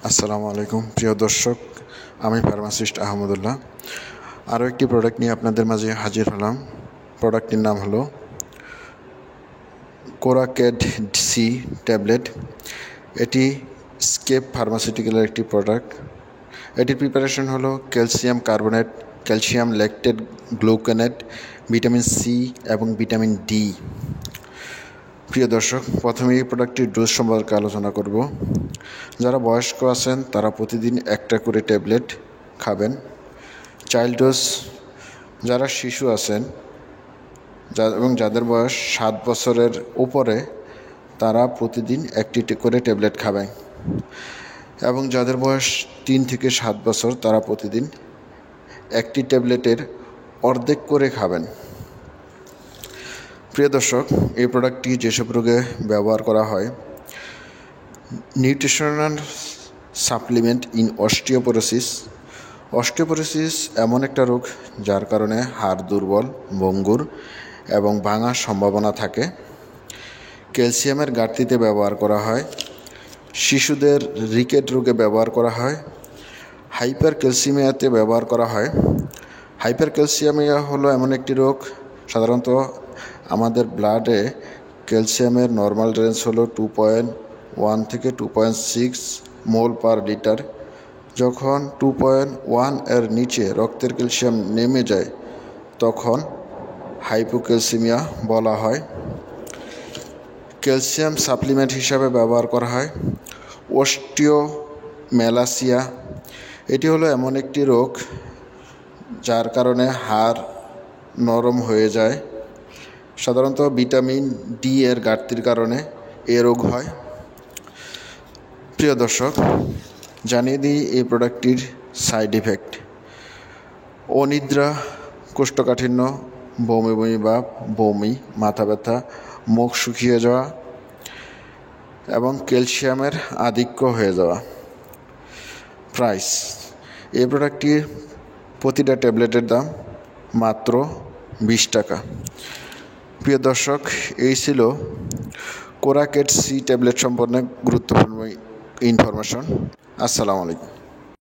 আসসালামু আলাইকুম প্রিয় দর্শক, আমি ফার্মাসিস্ট আহমদুল্লাহ আরও একটি প্রোডাক্ট নিয়ে আপনাদের মাঝে হাজির হলাম। প্রোডাক্টটির নাম হলো কোরাকেড সি ট্যাবলেট। এটি স্কেপ ফার্মাসিউটিক্যালের একটি প্রোডাক্ট। এটির প্রিপারেশন হলো calcium carbonate, calcium lactate, gluconate, vitamin C এবং ভিটামিন ডি। প্রিয় দর্শক, প্রথমে এই প্রোডাক্টটির ডোজ সম্পর্কে আলোচনা করব। যারা বয়স্ক আছেন তারা প্রতিদিন একটা করে ট্যাবলেট খাবেন। চাইল্ড ডোজ যারা শিশু আছেন এবং যাদের বয়স 7 বছরের উপরে তারা প্রতিদিন একটি করে ট্যাবলেট খাবেন, এবং যাদের বয়স 3 থেকে 7 বছর তারা প্রতিদিন একটি ট্যাবলেটের অর্ধেক করে খাবেন। প্রিয় দর্শক, এই প্রোডাক্টটি যেসব রোগে ব্যবহার করা হয়: nutritional supplement in osteoporosis. Osteoporosis এমন একটা রোগ যার কারণে হাড় দুর্বল, ভঙ্গুর এবং ভাঙার সম্ভাবনা থাকে। ক্যালসিয়ামের ঘাটতিতে ব্যবহার করা হয়। শিশুদের রিকেট রোগে ব্যবহার করা হয়। হাইপার ক্যালসিমিয়াতে ব্যবহার করা হয়। হাইপার ক্যালসিয়ামিয়া হলো এমন একটি রোগ, সাধারণত আমাদের ব্লাডে ক্যালসিয়ামের নর্মাল রেঞ্জ হলো 2.1 থেকে 2.6 মোল পার লিটার। যখন 2.1 এর নিচে রক্তের ক্যালসিয়াম নেমে যায় তখন হাইপোক্যালসিমিয়া বলা হয়। ক্যালসিয়াম সাপ্লিমেন্ট হিসাবে ব্যবহার করা হয় অস্টিওমেলাসিয়া। এটি হলো এমন একটি রোগ যার কারণে হাড় নরম হয়ে যায়। সাধারণত ভিটামিন ডি এর ঘাটতির কারণে এ রোগ হয়। প্রিয় দর্শক, জানিয়ে দিই এই প্রোডাক্টটির সাইড ইফেক্ট: অনিদ্রা, কোষ্ঠকাঠিন্য, বমি বমি ভাব, বমি, মাথা ব্যথা, মুখ শুকিয়ে যাওয়া এবং ক্যালসিয়ামের আধিক্য হয়ে যাওয়া। প্রাইস: এই প্রোডাক্টটির প্রতিটা ট্যাবলেটের দাম মাত্র 20 টাকা। প্রিয় দর্শক, এই ছিল কোরাকেড সি ট্যাবলেট সম্পর্কে গুরুত্বপূর্ণ ইনফরমেশন। আসসালামু আলাইকুম।